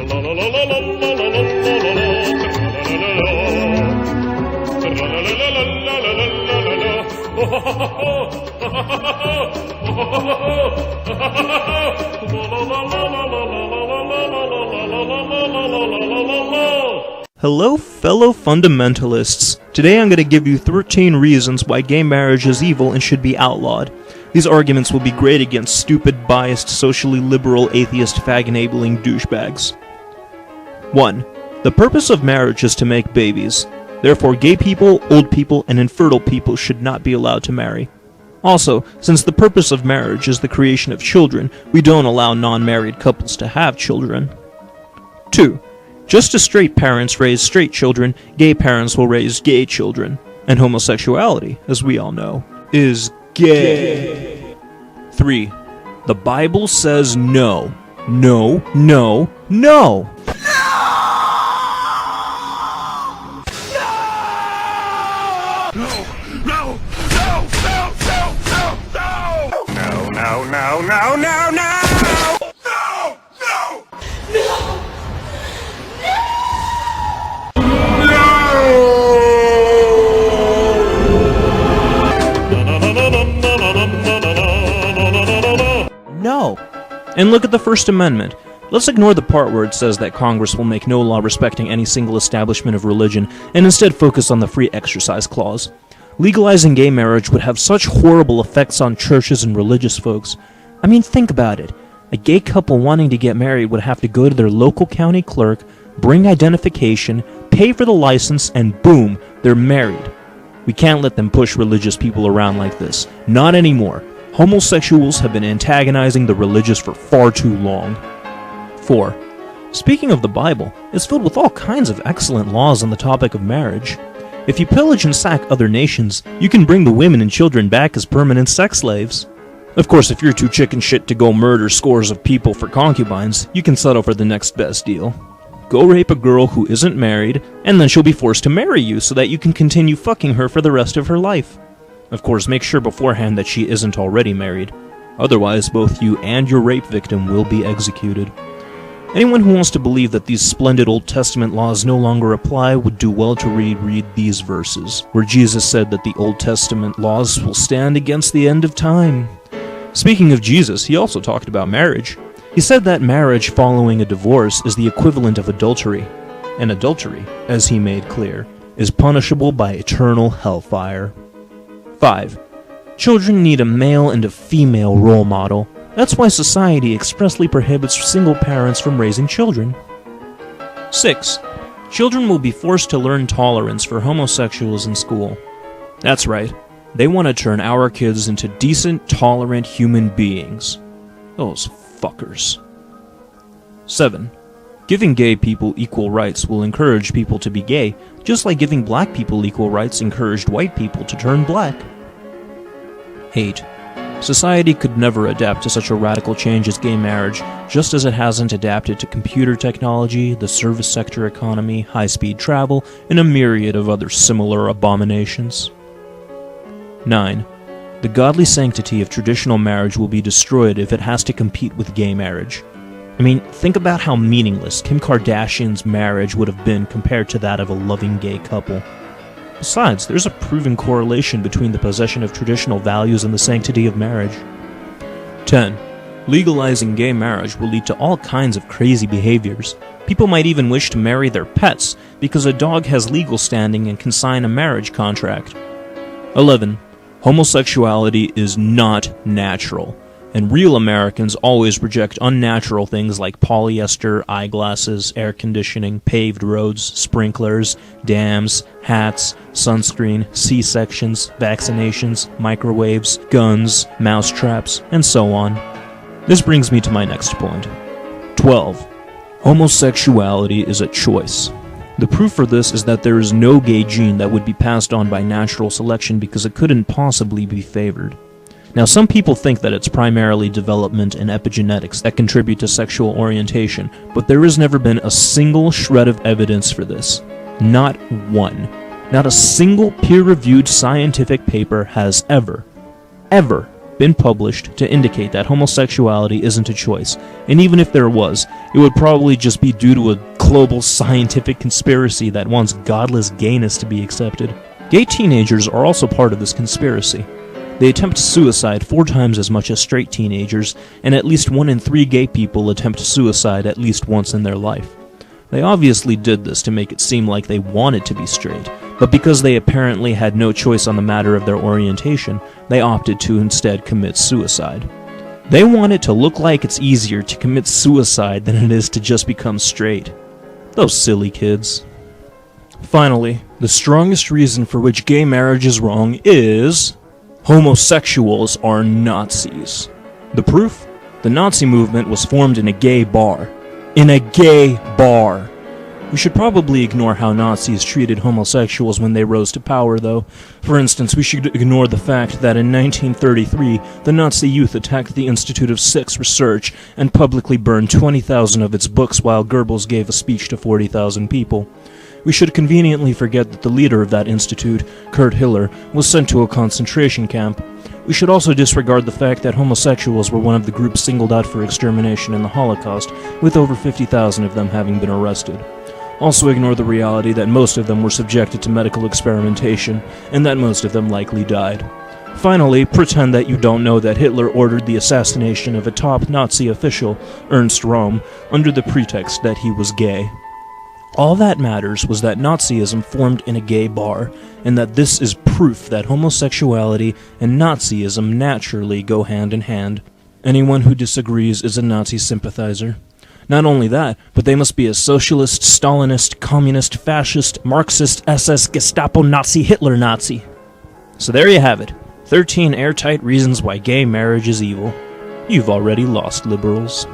Hello, fellow fundamentalists. Today I'm going to give you 13 reasons why gay marriage is evil and should be outlawed. These arguments will be great against stupid, biased, socially liberal, atheist, fag-enabling douchebags. 1. The purpose of marriage is to make babies. Therefore, gay people, old people, and infertile people should not be allowed to marry. Also, since the purpose of marriage is the creation of children, we don't allow non-married couples to have children. 2. Just as straight parents raise straight children, gay parents will raise gay children. And homosexuality, as we all know, is gay. 3. The Bible says no. No, no, no! No. And look at the First Amendment. Let's ignore the part where it says that Congress will make no law respecting any single establishment of religion, and instead focus on the free exercise clause. Legalizing gay marriage would have such horrible effects on churches and religious folks. I mean, think about it. A gay couple wanting to get married would have to go to their local county clerk, bring identification, pay for the license, and boom, they're married. We can't let them push religious people around like this. Not anymore. Homosexuals have been antagonizing the religious for far too long. 4. Speaking of the Bible, it's filled with all kinds of excellent laws on the topic of marriage. If you pillage and sack other nations, you can bring the women and children back as permanent sex slaves. Of course, if you're too chicken shit to go murder scores of people for concubines, you can settle for the next best deal. Go rape a girl who isn't married, and then she'll be forced to marry you so that you can continue fucking her for the rest of her life. Of course, make sure beforehand that she isn't already married. Otherwise, both you and your rape victim will be executed. Anyone who wants to believe that these splendid Old Testament laws no longer apply would do well to reread these verses, where Jesus said that the Old Testament laws will stand against the end of time. Speaking of Jesus, he also talked about marriage. He said that marriage following a divorce is the equivalent of adultery, and adultery, as he made clear, is punishable by eternal hellfire. 5. Children need a male and a female role model. That's why society expressly prohibits single parents from raising children. 6. Children will be forced to learn tolerance for homosexuals in school. That's right. They want to turn our kids into decent, tolerant human beings. Those fuckers. 7. Giving gay people equal rights will encourage people to be gay, just like giving black people equal rights encouraged white people to turn black. 8. Society could never adapt to such a radical change as gay marriage, just as it hasn't adapted to computer technology, the service sector economy, high-speed travel, and a myriad of other similar abominations. 9. The godly sanctity of traditional marriage will be destroyed if it has to compete with gay marriage. I mean, think about how meaningless Kim Kardashian's marriage would have been compared to that of a loving gay couple. Besides, there's a proven correlation between the possession of traditional values and the sanctity of marriage. 10. Legalizing gay marriage will lead to all kinds of crazy behaviors. People might even wish to marry their pets because a dog has legal standing and can sign a marriage contract. 11. Homosexuality is not natural, and real Americans always reject unnatural things like polyester, eyeglasses, air conditioning, paved roads, sprinklers, dams, hats, sunscreen, C-sections, vaccinations, microwaves, guns, mousetraps, and so on. This brings me to my next point. 12. Homosexuality is a choice. The proof for this is that there is no gay gene that would be passed on by natural selection because it couldn't possibly be favored. Now, some people think that it's primarily development and epigenetics that contribute to sexual orientation, but there has never been a single shred of evidence for this. Not one. Not a single peer-reviewed scientific paper has ever been published to indicate that homosexuality isn't a choice, and even if there was, it would probably just be due to a global scientific conspiracy that wants godless gayness to be accepted. Gay teenagers are also part of this conspiracy. They attempt suicide 4 times as much as straight teenagers, and at least 1 in 3 gay people attempt suicide at least once in their life. They obviously did this to make it seem like they wanted to be straight, but because they apparently had no choice on the matter of their orientation, they opted to instead commit suicide. They want it to look like it's easier to commit suicide than it is to just become straight. Those silly kids. Finally, the strongest reason for which gay marriage is wrong is homosexuals are Nazis. The proof? The Nazi movement was formed in a gay bar. In a gay bar. We should probably ignore how Nazis treated homosexuals when they rose to power, though. For instance, we should ignore the fact that in 1933, the Nazi youth attacked the Institute of Sex Research and publicly burned 20,000 of its books while Goebbels gave a speech to 40,000 people. We should conveniently forget that the leader of that institute, Kurt Hiller, was sent to a concentration camp. We should also disregard the fact that homosexuals were one of the groups singled out for extermination in the Holocaust, with over 50,000 of them having been arrested. Also ignore the reality that most of them were subjected to medical experimentation, and that most of them likely died. Finally, pretend that you don't know that Hitler ordered the assassination of a top Nazi official, Ernst Röhm, under the pretext that he was gay. All that matters was that Nazism formed in a gay bar, and that this is proof that homosexuality and Nazism naturally go hand in hand. Anyone who disagrees is a Nazi sympathizer. Not only that, but they must be a socialist, Stalinist, communist, fascist, Marxist, SS, Gestapo, Nazi, Hitler Nazi. So there you have it. 13 airtight reasons why gay marriage is evil. You've already lost, liberals.